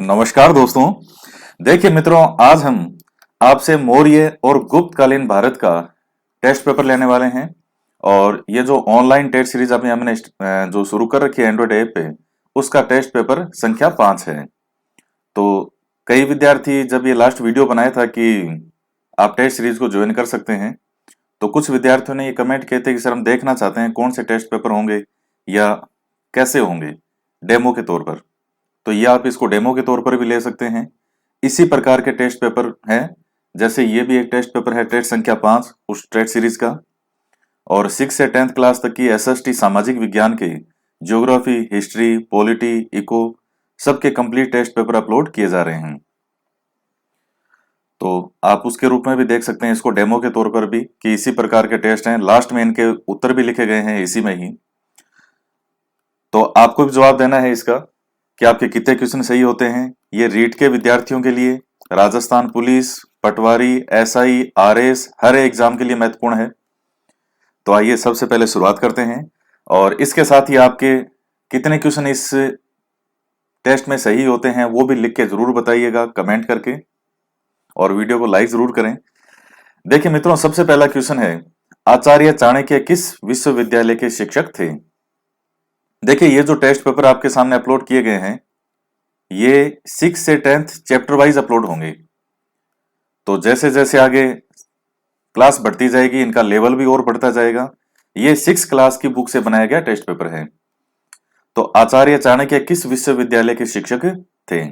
नमस्कार दोस्तों। देखिए मित्रों, आज हम आपसे मौर्य और गुप्तकालीन भारत का टेस्ट पेपर लेने वाले हैं। और ये जो ऑनलाइन टेस्ट सीरीज अभी हमने जो शुरू कर रखी है एंड्रॉइड ऐप पे, उसका टेस्ट पेपर संख्या 5 है। तो कई विद्यार्थी जब ये लास्ट वीडियो बनाया था कि आप टेस्ट सीरीज को ज्वाइन कर सकते हैं, तो कुछ विद्यार्थियों ने ये कमेंट किए थे कि सर हम देखना चाहते हैं कौन से टेस्ट पेपर होंगे या कैसे होंगे डेमो के तौर पर। तो ये आप इसको डेमो के तौर पर भी ले सकते हैं। इसी प्रकार के टेस्ट पेपर हैं, जैसे ये भी एक टेस्ट पेपर है, टेस्ट संख्या 5 उस टेस्ट सीरीज का। और 6 से 10th क्लास तक की एसएसटी सामाजिक विज्ञान के ज्योग्राफी, हिस्ट्री, पॉलिटी, इको सबके कंप्लीट टेस्ट पेपर अपलोड किए जा रहे हैं। तो आप उसके रूप में भी देख सकते हैं इसको डेमो के तौर पर भी कि इसी प्रकार के टेस्ट हैं। लास्ट में इनके उत्तर भी लिखे गए हैं इसी में ही। तो आपको भी जवाब देना है इसका कि आपके कितने क्वेश्चन सही होते हैं। ये रीट के विद्यार्थियों के लिए, राजस्थान पुलिस, पटवारी, एसआई, आरएस हर एग्जाम के लिए महत्वपूर्ण है। तो आइए सबसे पहले शुरुआत करते हैं। और इसके साथ ही आपके कितने क्वेश्चन इस टेस्ट में सही होते हैं वो भी लिख के जरूर बताइएगा कमेंट करके, और वीडियो को लाइक जरूर करें। देखिए मित्रों, सबसे पहला क्वेश्चन है, आचार्य चाणक्य किस विश्वविद्यालय के शिक्षक थे? देखिए ये जो टेस्ट पेपर आपके सामने अपलोड किए गए हैं, ये 6 से 10th चैप्टर वाइज अपलोड होंगे। तो जैसे जैसे आगे क्लास बढ़ती जाएगी इनका लेवल भी और बढ़ता जाएगा। ये 6 क्लास की बुक से बनाया गया टेस्ट पेपर है। तो आचार्य चाणक्य किस विश्वविद्यालय के शिक्षक थे?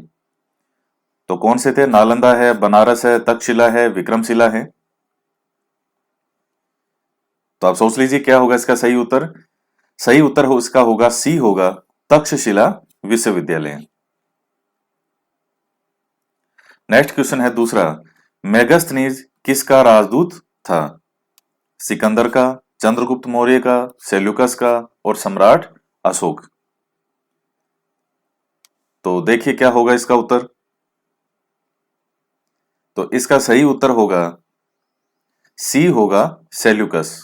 तो कौन से थे? नालंदा है, बनारस है, तक्षशिला है, विक्रमशिला है। तो आप सोच लीजिए क्या होगा इसका सही उत्तर। सही उत्तर इसका होगा सी, होगा तक्षशिला विश्वविद्यालय। नेक्स्ट क्वेश्चन है दूसरा, मेगास्थनीज किसका राजदूत था? सिकंदर का, चंद्रगुप्त मौर्य का, सेल्यूकस का और सम्राट अशोक। तो देखिए क्या होगा इसका उत्तर। तो इसका सही उत्तर होगा सी, होगा सेल्यूकस।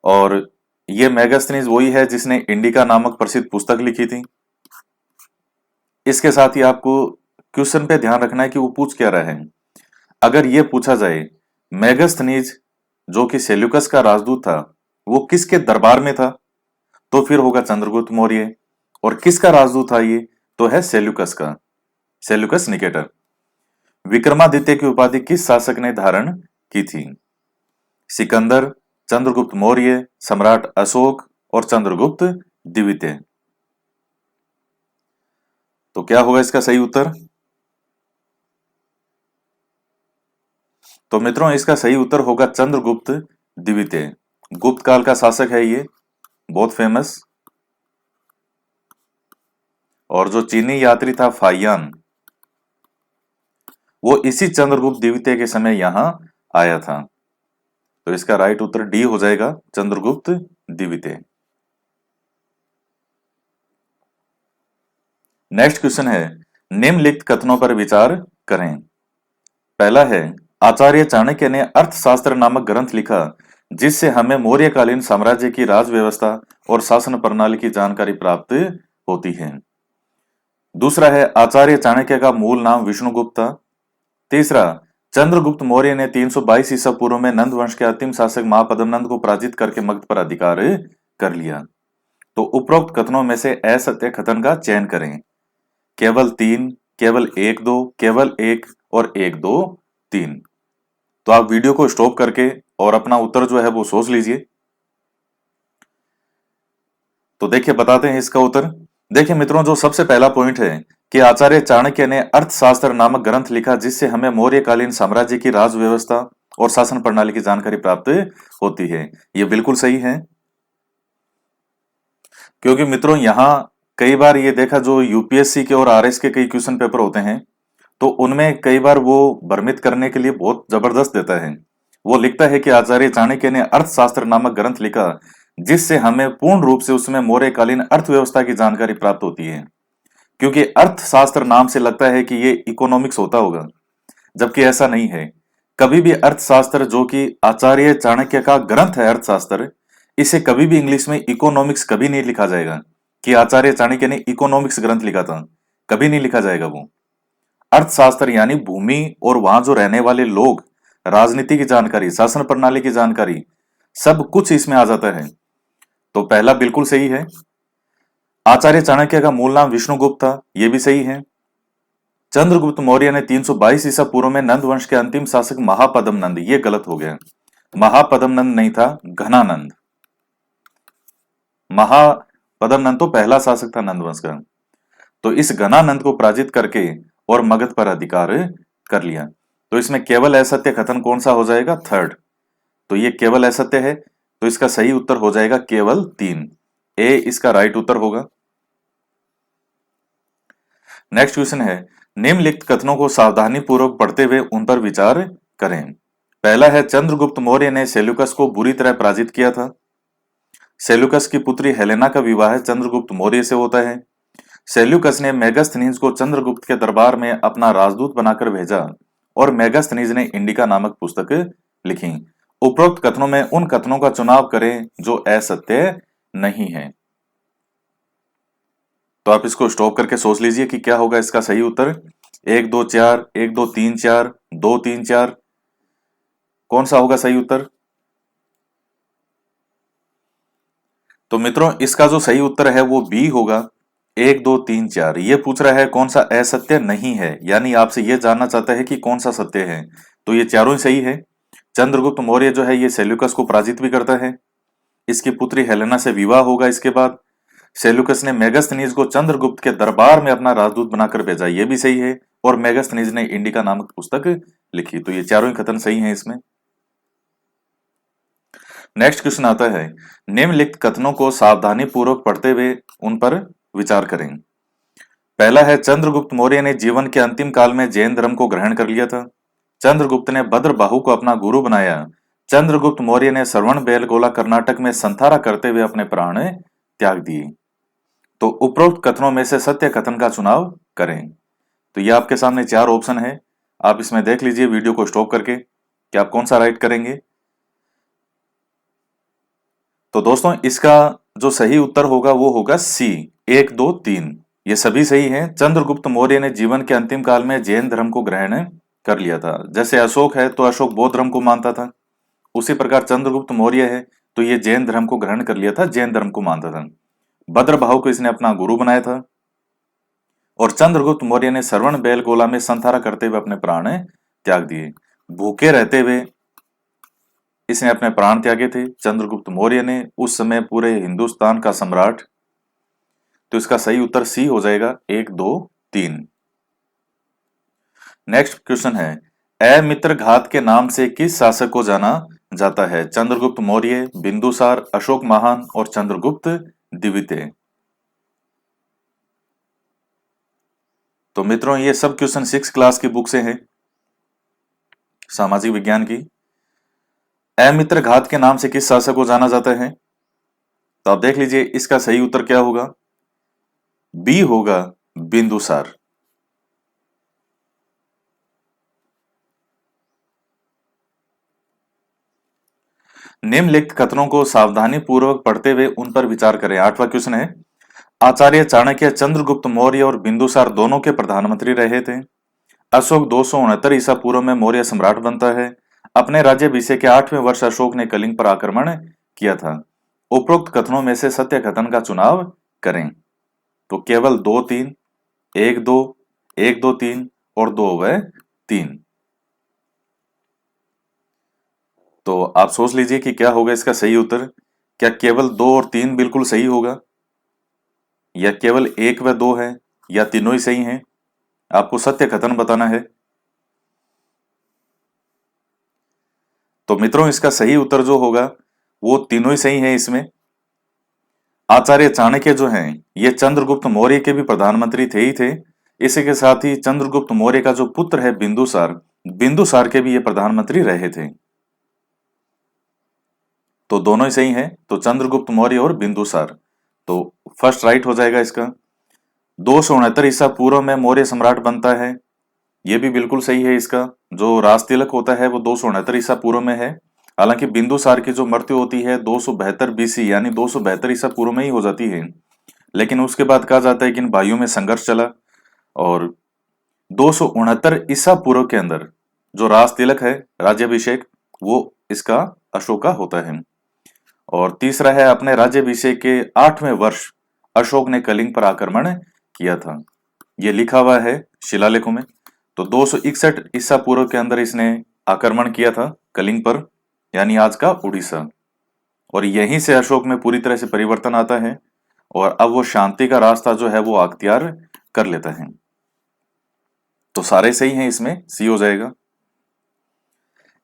और ये मेगास्थनीज वही है जिसने इंडिका नामक प्रसिद्ध पुस्तक लिखी थी। इसके साथ ही आपको क्वेश्चन पे ध्यान रखना है कि वो पूछ क्या रहा है। अगर ये पूछा जाए मेगास्थनीज जो कि सेल्यूकस का राजदूत था, वो किसके दरबार में था, तो फिर होगा चंद्रगुप्त मौर्य। और किसका राजदूत था ये? तो है सेल्यूकस का, सेल्यूकस निकेटर। विक्रमादित्य की उपाधि किस शासक ने धारण की थी? सिकंदर, चंद्रगुप्त मौर्य, सम्राट अशोक और चंद्रगुप्त द्वितीय। तो क्या होगा इसका सही उत्तर? तो मित्रों इसका सही उत्तर होगा चंद्रगुप्त द्वितीय। गुप्त काल का शासक है ये, बहुत फेमस। और जो चीनी यात्री था फाइयान, वो इसी चंद्रगुप्त द्वितीय के समय यहां आया था। तो इसका राइट उत्तर डी हो जाएगा, चंद्रगुप्त द्वितीय। नेक्स्ट क्वेश्चन है, निम्नलिखित कथनों पर विचार करें। पहला है, आचार्य चाणक्य ने अर्थशास्त्र नामक ग्रंथ लिखा जिससे हमें मौर्यकालीन साम्राज्य की राज व्यवस्था और शासन प्रणाली की जानकारी प्राप्त होती है। दूसरा है, आचार्य चाणक्य का मूल नाम विष्णुगुप्त था। तीसरा, चंद्रगुप्त मौर्य ने 322 ईसा पूर्व में नंद वंश के अंतिम शासक महापद्मनंद को पराजित करके मगध पर अधिकार कर लिया। तो उपरोक्त कथनों में से असत्य कथन का चयन करें। केवल 3, केवल 1 2, केवल 1 और 1 2 3। तो आप वीडियो को स्टॉप करके और अपना उत्तर जो है वो सोच लीजिए। तो देखिए बताते हैं इसका उत्तर। देखिए मित्रों, जो सबसे पहला पॉइंट है कि आचार्य चाणक्य ने अर्थशास्त्र नामक ग्रंथ लिखा जिससे हमें मौर्यकालीन साम्राज्य की राज व्यवस्था और शासन प्रणाली की जानकारी प्राप्त होती है, ये बिल्कुल सही है। क्योंकि मित्रों यहां कई बार ये देखा, जो यूपीएससी के और आरएस के कई क्वेश्चन पेपर होते हैं, तो उनमें कई बार वो भ्रमित करने के लिए बहुत जबरदस्त देता है। वो लिखता है कि आचार्य चाणक्य ने अर्थशास्त्र नामक ग्रंथ लिखा जिससे हमें पूर्ण रूप से उसमें मौर्यकालीन अर्थव्यवस्था की जानकारी प्राप्त होती है। क्योंकि अर्थशास्त्र नाम से लगता है कि ये इकोनॉमिक्स होता होगा, जबकि ऐसा नहीं है। कभी भी अर्थशास्त्र, जो कि आचार्य चाणक्य का ग्रंथ है अर्थशास्त्र, इसे कभी भी इंग्लिश में इकोनॉमिक्स कभी नहीं लिखा जाएगा कि आचार्य चाणक्य ने इकोनॉमिक्स ग्रंथ लिखा था। कभी नहीं लिखा जाएगा वो। अर्थशास्त्र यानी भूमि और वहां जो रहने वाले लोग, राजनीति की जानकारी, शासन प्रणाली की जानकारी, सब कुछ इसमें आ जाता है। तो पहला बिल्कुल सही है। आचार्य चाणक्य का मूल नाम विष्णुगुप्त था, यह भी सही है। चंद्रगुप्त मौर्य ने 322 ईसा पूर्व में नंद वंश के अंतिम शासक महापद्म नंद, ये गलत हो गया, महापद्म नंद नहीं था, घनानंद। महापद्म नंद तो पहला शासक था नंद वंश का। तो इस घनानंद को पराजित करके और मगध पर अधिकार कर लिया। तो इसमें केवल असत्य कथन कौन सा हो जाएगा? थर्ड। तो ये केवल असत्य है, तो इसका सही उत्तर हो जाएगा केवल 3, ए इसका राइट उत्तर होगा। नेक्स्ट क्वेश्चन है, निम्नलिखित कथनों को सावधानी पूर्वक पढ़ते हुए उन पर विचार करें। पहला है, चंद्रगुप्त मौर्य ने सेल्यूकस को बुरी तरह पराजित किया था। सेल्यूकस की पुत्री हेलेना का विवाह चंद्रगुप्त मौर्य से होता है। सेल्यूकस ने मेगास्थनीज को चंद्रगुप्त के दरबार में अपना राजदूत बनाकर भेजा और मेगास्थनीज ने इंडिका नामक पुस्तक लिखी। उपरोक्त कथनों में उन कथनों का चुनाव करें जो असत्य नहीं है। तो आप इसको स्टॉप करके सोच लीजिए कि क्या होगा इसका सही उत्तर। 1 2 4, 1 2 3 4, 2 3 4, कौन सा होगा सही उत्तर? तो मित्रों इसका जो सही उत्तर है वो बी होगा, 1 2 3 4। ये पूछ रहा है कौन सा असत्य नहीं है, यानी आपसे ये जानना चाहता है कि कौन सा सत्य है। तो ये चारों ही सही है। चंद्रगुप्त मौर्य जो है ये सेल्यूकस को पराजित भी करता है, इसकी पुत्री हेलेना से विवाह होगा। इसके बाद सेल्यूकस ने मेगास्थनीज को चंद्रगुप्त के दरबार में अपना राजदूत बनाकर भेजा, ये भी सही है। और मेगास्थनीज ने इंडिका नामक पुस्तक लिखी। तो ये चारों ही कथन सही हैं इसमें। नेक्स्ट क्वेश्चन आता है, निम्नलिखित कथनों को सावधानी पूर्वक पढ़ते हुए उन पर विचार करें। पहला है, चंद्रगुप्त मौर्य ने जीवन के अंतिम काल में जैन धर्म को ग्रहण कर लिया था। चंद्रगुप्त ने भद्रबाहु को अपना गुरु बनाया। चंद्रगुप्त मौर्य ने श्रवण बेलगोला कर्नाटक में संथारा करते हुए अपने प्राण त्याग दिए। तो उपरोक्त कथनों में से सत्य कथन का चुनाव करें। तो ये आपके सामने 4 ऑप्शन है, आप इसमें देख लीजिए वीडियो को स्टॉप करके कि आप कौन सा राइट करेंगे। तो दोस्तों इसका जो सही उत्तर होगा वो होगा सी, 1 2 3, ये सभी सही हैं। चंद्रगुप्त मौर्य ने जीवन के अंतिम काल में जैन धर्म को ग्रहण कर लिया था। जैसे अशोक है तो अशोक बौद्ध धर्म को मानता था, उसी प्रकार चंद्रगुप्त मौर्य है तो ये जैन धर्म को ग्रहण कर लिया था, जैन धर्म को मानता था। भद्रबाहु को इसने अपना गुरु बनाया था और चंद्रगुप्त मौर्य ने श्रवण बेलगोला में संथारा करते हुए अपने प्राण त्याग दिए। भूखे रहते हुए इसने अपने प्राण त्यागे थे चंद्रगुप्त मौर्य ने, उस समय पूरे हिंदुस्तान का सम्राट। तो इसका सही उत्तर सी हो जाएगा, 1 2 3। नेक्स्ट क्वेश्चन है, अमित्र घात के नाम से किस शासक को जाना जाता है? चंद्रगुप्त मौर्य, बिंदुसार, अशोक महान और चंद्रगुप्त द्वितीय। तो मित्रों ये सब क्वेश्चन 6 क्लास की बुक से हैं, सामाजिक विज्ञान की। अमित्र घात के नाम से किस शासक को जाना जाता है? तो आप देख लीजिए इसका सही उत्तर क्या होगा, बी होगा, बिंदुसार। निम्नलिखित कथनों को सावधानी पूर्वक पढ़ते हुए उन पर विचार करें। 8वां क्वेश्चन है, आचार्य चाणक्य चंद्रगुप्त मौर्य और बिंदुसार दोनों के प्रधानमंत्री रहे थे। अशोक 269 ईसा पूर्व में मौर्य सम्राट बनता है। अपने राज्याभिषेक के 8वें वर्ष अशोक ने कलिंग पर आक्रमण किया था। उपरोक्त कथनों में से सत्य कथन का चुनाव करें। तो केवल 2 3, 1 2, 1 2 3 और 2 व 3। तो आप सोच लीजिए कि क्या होगा इसका सही उत्तर। क्या केवल 2 और 3 बिल्कुल सही होगा, या केवल 1 व 2 है, या तीनों ही सही हैं? आपको सत्य कथन बताना है। तो मित्रों इसका सही उत्तर जो होगा वो तीनों ही सही है। इसमें आचार्य चाणक्य जो हैं ये चंद्रगुप्त मौर्य के भी प्रधानमंत्री थे ही थे। इसी के साथ ही चंद्रगुप्त मौर्य का जो पुत्र है बिंदुसार, बिंदुसार के भी ये प्रधानमंत्री रहे थे। तो दोनों ही सही हैं। तो चंद्रगुप्त मौर्य और बिंदुसार, तो फर्स्ट राइट हो जाएगा इसका। 269 ईसा पूर्व में मौर्य सम्राट बनता है, ये भी बिल्कुल सही है। इसका जो राज तिलक होता है वो 269 ईसा पूर्व में है। हालांकि बिंदुसार की जो मृत्यु होती है 272 बीसी यानी 272 ईसा पूर्व में ही हो जाती है। लेकिन उसके बाद कहा जाता है कि इन भाइयों में संघर्ष चला और 269 ईसा पूर्व के अंदर जो राज तिलक है, राज्याभिषेक, वो इसका अशोक का होता है। और तीसरा है, अपने राज्याभिषेक के 8वें वर्ष अशोक ने कलिंग पर आक्रमण किया था। ये लिखा हुआ है शिलालेखों में। तो 261 ईसा पूर्व के अंदर इसने आक्रमण किया था कलिंग पर, यानी आज का उड़ीसा। और यहीं से अशोक में पूरी तरह से परिवर्तन आता है और अब वो शांति का रास्ता जो है वो अख्तियार कर लेता है। तो सारे सही हैं, इसमें सी हो जाएगा।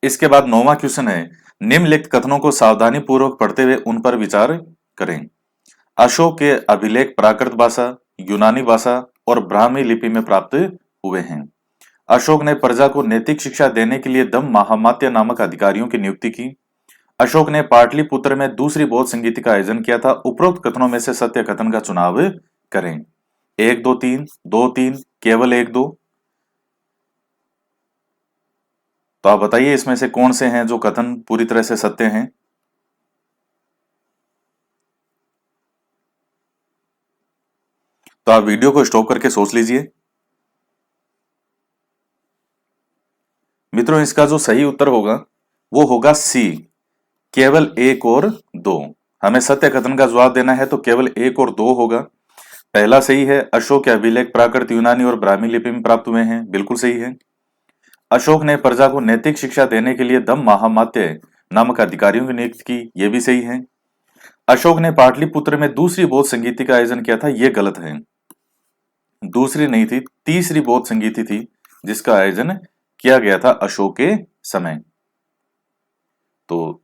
इसके बाद 9वां क्वेश्चन है, निम्नलिखित कथनों को सावधानी पूर्वक पढ़ते हुए उन पर विचार करें। अशोक के अभिलेख प्राकृत भाषा, यूनानी भाषा और ब्राह्मी लिपि में प्राप्त हुए हैं। अशोक ने प्रजा को नैतिक शिक्षा देने के लिए दम महामात्य नामक अधिकारियों की नियुक्ति की। अशोक ने पाटलिपुत्र में दूसरी बौद्ध संगीति का आयोजन किया था। उपरोक्त कथनों में से सत्य कथन का चुनाव करें। 1 2 3, 2 3, केवल 1 2। तो आप बताइए इसमें से कौन से हैं जो कथन पूरी तरह से सत्य हैं। तो आप वीडियो को स्टॉप करके सोच लीजिए। मित्रों, इसका जो सही उत्तर होगा वो होगा सी, केवल 1 और 2। हमें सत्य कथन का जवाब देना है तो केवल 1 और 2 होगा। पहला सही है, अशोक के अभिलेख प्राकृत, यूनानी और ब्राह्मी लिपि में प्राप्त हुए हैं, बिल्कुल सही है। अशोक ने प्रजा को नैतिक शिक्षा देने के लिए दम महामात्य नामक अधिकारियों की नियुक्ति की, यह भी सही है। अशोक ने पाटलिपुत्र में दूसरी बौद्ध संगीति का आयोजन किया था, यह गलत है। दूसरी नहीं थी, तीसरी बौद्ध संगीति थी जिसका आयोजन किया गया था अशोक के समय। तो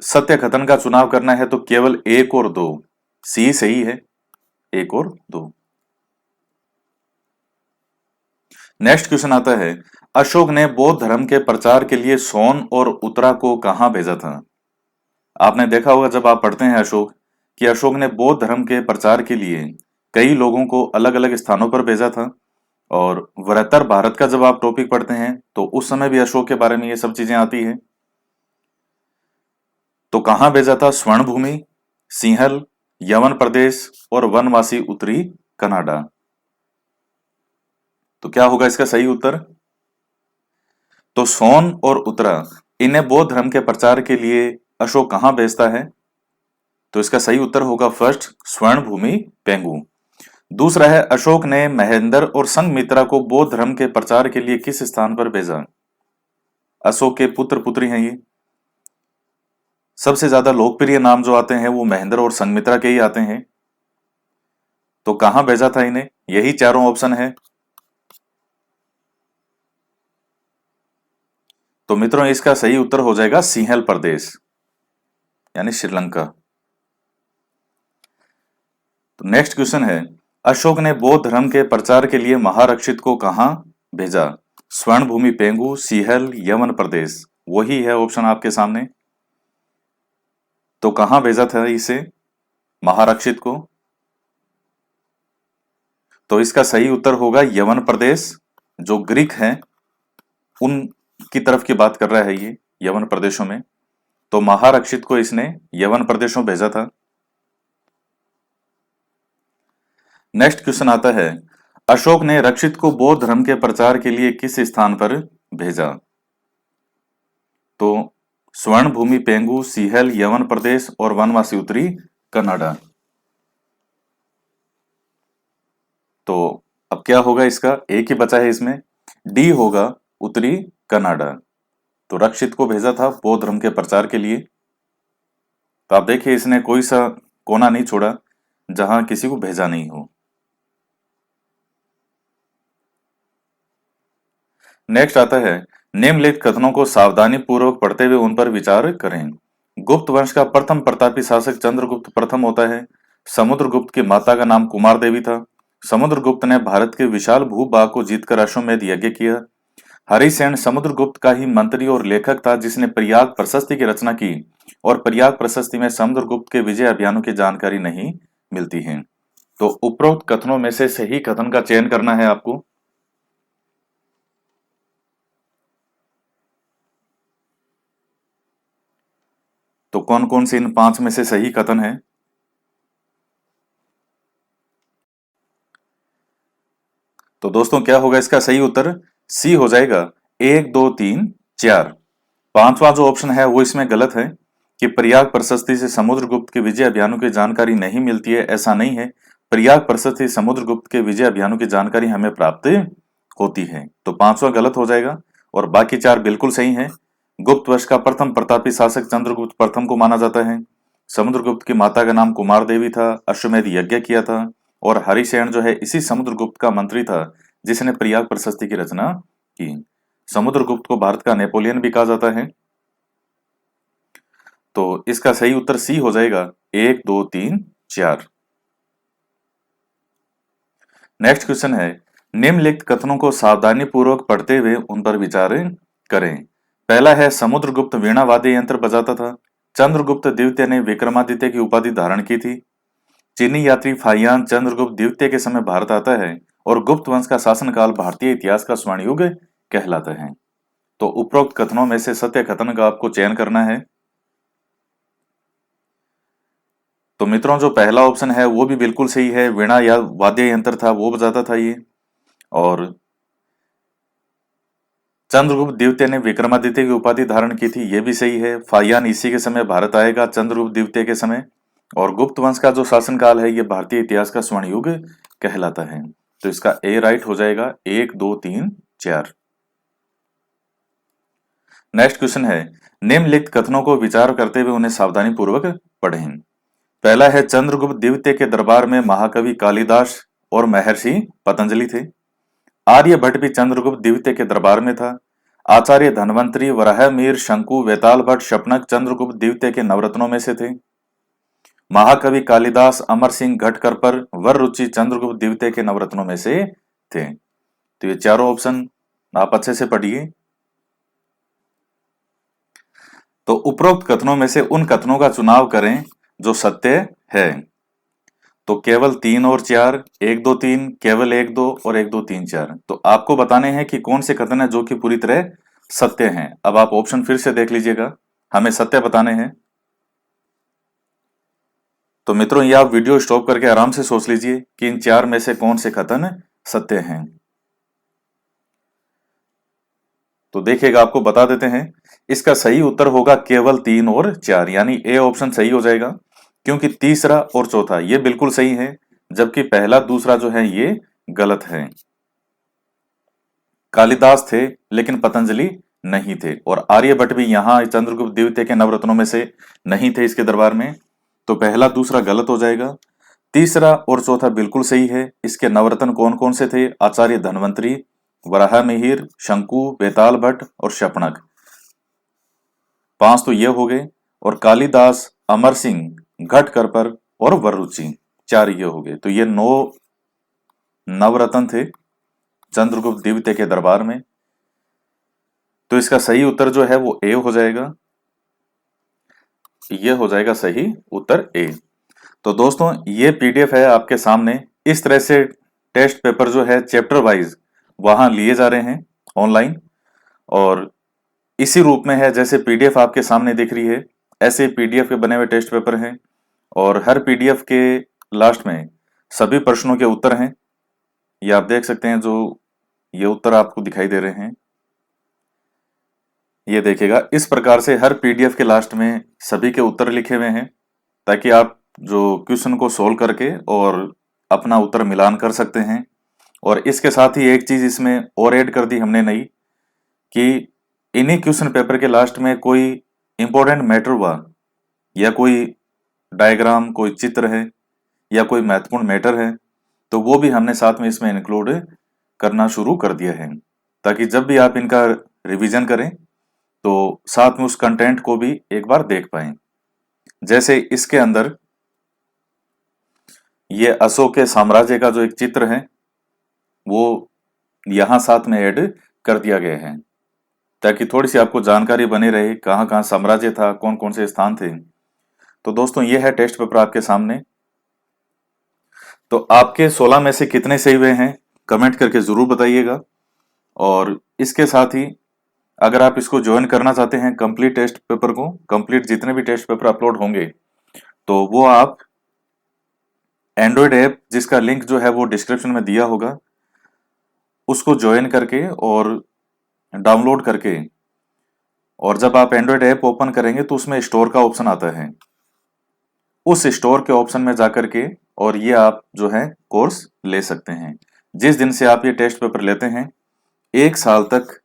सत्य कथन का चुनाव करना है तो केवल 1 और 2, सी सही है, 1 और 2। नेक्स्ट क्वेश्चन आता है, अशोक ने बौद्ध धर्म के प्रचार के लिए सोन और उत्तरा को कहां भेजा था। आपने देखा होगा जब आप पढ़ते हैं अशोक, कि अशोक ने बौद्ध धर्म के प्रचार के लिए कई लोगों को अलग अलग स्थानों पर भेजा था। और वृहत्तर भारत का जब आप टॉपिक पढ़ते हैं तो उस समय भी अशोक के बारे में ये सब चीजें आती हैं। तो कहां भेजा था? स्वर्ण भूमि, सिंहल, यवन प्रदेश और वनवासी उत्तरी कनाडा। तो क्या होगा इसका सही उत्तर? तो सोन और उत्तरा, इन्हें बौद्ध धर्म के प्रचार के लिए अशोक कहां भेजता है? तो इसका सही उत्तर होगा फर्स्ट, स्वर्ण भूमि पेंगू। दूसरा है, अशोक ने महेंद्र और संघमित्रा को बौद्ध धर्म के प्रचार के लिए किस स्थान पर भेजा? अशोक के पुत्र पुत्री हैं ये। सबसे ज्यादा लोकप्रिय नाम जो आते हैं वो महेंद्र और संघमित्रा के ही आते हैं। तो कहां भेजा था इन्हें? यही चारों ऑप्शन है। तो मित्रों, इसका सही उत्तर हो जाएगा सिंहल प्रदेश, यानी श्रीलंका। तो नेक्स्ट क्वेश्चन है, अशोक ने बौद्ध धर्म के प्रचार के लिए महारक्षित को कहां भेजा? स्वर्ण भूमि पेंगू, सिंहल, यवन प्रदेश, वही है ऑप्शन आपके सामने। तो कहां भेजा था इसे, महारक्षित को? तो इसका सही उत्तर होगा यवन प्रदेश। जो ग्रीक हैं उनकी तरफ की बात कर रहा है ये, यवन प्रदेशों में। तो महारक्षित को इसने यवन प्रदेशों भेजा था। नेक्स्ट क्वेश्चन आता है, अशोक ने रक्षित को बौद्ध धर्म के प्रचार के लिए किस स्थान पर भेजा? तो स्वर्ण भूमि पेंगू, सिंहल, यवन प्रदेश और वनवासी उत्तरी कनाडा। तो अब क्या होगा इसका? एक ही बचा है इसमें, डी होगा उत्तरी कनाडा। तो रक्षित को भेजा था बौद्ध धर्म के प्रचार के लिए। तो आप देखिए इसने कोई सा कोना नहीं छोड़ा जहां किसी को भेजा नहीं हो। नेक्स्ट आता है, निम्नलिखित कथनों को सावधानी पूर्वक पढ़ते हुए उन पर विचार करें। गुप्त वंश का प्रथम प्रतापी शासक चंद्रगुप्त प्रथम होता है। समुद्रगुप्त की माता का नाम कुमार देवी था। समुद्रगुप्त ने भारत के विशाल भूभाग को जीतकर अश्वमेध यज्ञ किया। हरिसेन समुद्रगुप्त का ही मंत्री और लेखक था जिसने प्रयाग प्रशस्ति की रचना की, और प्रयाग प्रशस्ति में समुद्रगुप्त के विजय अभियानों की जानकारी नहीं मिलती है। तो उपरोक्त कथनों में से सही कथन का चयन करना है आपको। तो कौन कौन से इन 5 में से सही कथन है? तो दोस्तों क्या होगा इसका सही उत्तर? सी हो जाएगा। 1 2 3 4। पांचवा जो ऑप्शन है वो इसमें गलत है कि प्रयाग प्रशस्ति से समुद्रगुप्त के विजय अभियानों की जानकारी नहीं मिलती है। ऐसा नहीं है। प्रयाग प्रशस्ति समुद्रगुप्त के विजय अभियानों की जानकारी हमें प्राप्त होती है। तो पांचवा गलत हो जाएगा और बाकी चार बिल्कुल सही हैं। गुप्त वंश का प्रथम प्रतापी शासक चंद्रगुप्त प्रथम को माना जाता है। समुद्रगुप्त की माता का नाम कुमार देवी था। अश्वमेध यज्ञ किया था। और हरिसेन जो है इसी समुद्रगुप्त का मंत्री था जिसने प्रयाग प्रशस्ति की रचना की। समुद्रगुप्त को भारत का नेपोलियन भी कहा जाता है। तो इसका सही उत्तर सी हो जाएगा। 1 2 3 4। नेक्स्ट क्वेश्चन है, निम्नलिखित कथनों को सावधानी पूर्वक पढ़ते हुए उन पर विचार करें। पहला है, समुद्रगुप्त वीणा वाद्य यंत्र बजाता था। चंद्रगुप्त द्वितीय ने विक्रमादित्य की उपाधि धारण की थी। चीनी यात्री फाहियान चंद्रगुप्त द्वितीय के समय भारत आता है और गुप्त वंश का शासनकाल भारतीय इतिहास का स्वर्ण युग कहलाता है। तो उपरोक्त कथनों में से सत्य कथन का आपको चयन करना है। तो मित्रों जो पहला ऑप्शन है वो भी बिल्कुल सही है। वीणा या वाद्य यंत्र था वो बजाता था ये। और चंद्रगुप्त द्वितीय ने विक्रमादित्य की उपाधि धारण की थी, ये भी सही है। फाहियान इसी के समय भारत आएगा, चंद्रगुप्त द्वितीय के समय। और गुप्त वंश का जो शासनकाल है ये भारतीय इतिहास का स्वर्ण युग कहलाता है। तो इसका ए राइट हो जाएगा। 1 2 3 4। नेक्स्ट क्वेश्चन है, निम्नलिखित कथनों को विचार करते हुए उन्हें सावधानी पूर्वक पढ़ें। पहला है, चंद्रगुप्त द्वितीय के दरबार में महाकवि कालिदास और महर्षि पतंजलि थे। आर्यभट्ट भी चंद्रगुप्त द्वितीय के दरबार में था। आचार्य धन्वंतरी, वराहमिहिर, शंकु, वेताल भट्ट, शपनक चंद्रगुप्त द्वितीय के नवरत्नों में से थे। महाकवि कालिदास, अमर सिंह, घटकरपर, वररुचि चंद्रगुप्त द्वितीय के नवरत्नों में से थे। तो ये चारों ऑप्शन आप अच्छे से पढ़िए। तो उपरोक्त कथनों में से उन कथनों का चुनाव करें जो सत्य है। तो केवल 3 और 4, 1 2 3, केवल 1 2 और 1 2 3 4। तो आपको बताने हैं कि कौन से कथन है जो कि पूरी तरह सत्य हैं। अब आप ऑप्शन फिर से देख लीजिएगा, हमें सत्य बताने हैं। तो मित्रों ये आप वीडियो स्टॉप करके आराम से सोच लीजिए कि इन चार में से कौन से कथन सत्य हैं। तो देखिएगा, आपको बता देते हैं। इसका सही उत्तर होगा केवल 3 और 4, यानी ए ऑप्शन सही हो जाएगा। क्योंकि तीसरा और चौथा ये बिल्कुल सही है, जबकि पहला दूसरा जो है ये गलत है। कालिदास थे लेकिन पतंजलि नहीं थे, और आर्यभट्ट भी यहाँ चंद्रगुप्त द्वितीय के नवरत्नों में से नहीं थे इसके दरबार में। तो पहला दूसरा गलत हो जाएगा। तीसरा और चौथा बिल्कुल सही है। इसके नवरत्न कौन कौन से थे? आचार्य धन्वंतरी, वराहमिहिर, शंकु, बेताल भट्ट और शपनक। 5 तो ये हो गए। और कालिदास, अमर सिंह, घटकरपर और वररुचि 4 ये हो गए। तो ये 9 नवरत्न थे चंद्रगुप्त द्वितीय के दरबार में। तो इसका सही उत्तर जो है वो ए हो जाएगा। ये हो जाएगा सही उत्तर ए। तो दोस्तों ये पीडीएफ है आपके सामने। इस तरह से टेस्ट पेपर जो है चैप्टर वाइज वहां लिए जा रहे हैं ऑनलाइन, और इसी रूप में है जैसे पीडीएफ आपके सामने दिख रही है। ऐसे पीडीएफ के बने हुए टेस्ट पेपर हैं, और हर पीडीएफ के लास्ट में सभी प्रश्नों के उत्तर हैं। ये आप देख सकते हैं, जो ये उत्तर आपको दिखाई दे रहे हैं। ये देखिएगा, इस प्रकार से हर पीडीएफ के लास्ट में सभी के उत्तर लिखे हुए हैं, ताकि आप जो क्वेश्चन को सोल्व करके और अपना उत्तर मिलान कर सकते हैं। और इसके साथ ही एक चीज इसमें और ऐड कर दी हमने नई, कि इन्हीं क्वेश्चन पेपर के लास्ट में कोई इंपॉर्टेंट मैटर हुआ, या कोई डायग्राम, कोई चित्र है, या कोई महत्वपूर्ण मैटर है, तो वो भी हमने साथ में इसमें इंक्लूड करना शुरू कर दिया है, ताकि जब भी आप इनका रिवीजन करें तो साथ में उस कंटेंट को भी एक बार देख पाएं। जैसे इसके अंदर ये अशोक के साम्राज्य का जो एक चित्र है वो यहां साथ में ऐड कर दिया गया है, ताकि थोड़ी सी आपको जानकारी बनी रहे कहाँ कहाँ साम्राज्य था, कौन कौन से स्थान थे। तो दोस्तों ये है टेस्ट पेपर आपके सामने। तो आपके 16 में से कितने सही हुए हैं कमेंट करके जरूर बताइएगा। और इसके साथ ही अगर आप इसको ज्वाइन करना चाहते हैं कंप्लीट टेस्ट पेपर को, कंप्लीट जितने भी टेस्ट पेपर अपलोड होंगे, तो वो आप एंड्रॉयड ऐप जिसका लिंक जो है वो डिस्क्रिप्शन में दिया होगा, उसको ज्वाइन करके और डाउनलोड करके, और जब आप एंड्रॉयड ऐप ओपन करेंगे तो उसमें स्टोर का ऑप्शन आता है। उस स्टोर के ऑप्शन में जाकर के और ये आप जो है कोर्स ले सकते हैं। जिस दिन से आप ये टेस्ट पेपर लेते हैं, 1 साल तक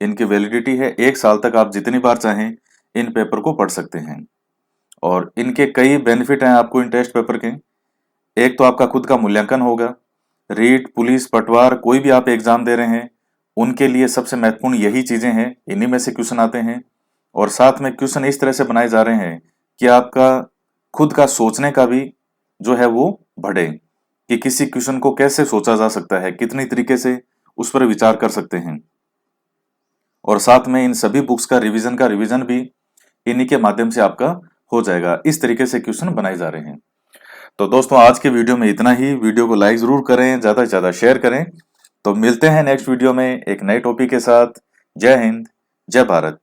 इनकी वैलिडिटी है। 1 साल तक आप जितनी बार चाहें इन पेपर को पढ़ सकते हैं। और इनके कई बेनिफिट हैं आपको इन टेस्ट पेपर के। एक तो आपका खुद का मूल्यांकन होगा। रीट, पुलिस, पटवार, कोई भी आप एग्जाम दे रहे हैं, उनके लिए सबसे महत्वपूर्ण यही चीजें हैं। इन्हीं में से क्वेश्चन आते हैं। और साथ में क्वेश्चन इस तरह से बनाए जा रहे हैं कि आपका खुद का सोचने का भी जो है वो बढ़े, कि किसी क्वेश्चन को कैसे सोचा जा सकता है, कितनी तरीके से उस पर विचार कर सकते हैं। और साथ में इन सभी बुक्स का रिवीजन भी इन्हीं के माध्यम से आपका हो जाएगा। इस तरीके से क्वेश्चन बनाए जा रहे हैं। तो दोस्तों, आज के वीडियो में इतना ही। वीडियो को लाइक जरूर करें, ज्यादा से ज्यादा शेयर करें। तो मिलते हैं नेक्स्ट वीडियो में एक नए टॉपिक के साथ। जय हिंद, जय भारत।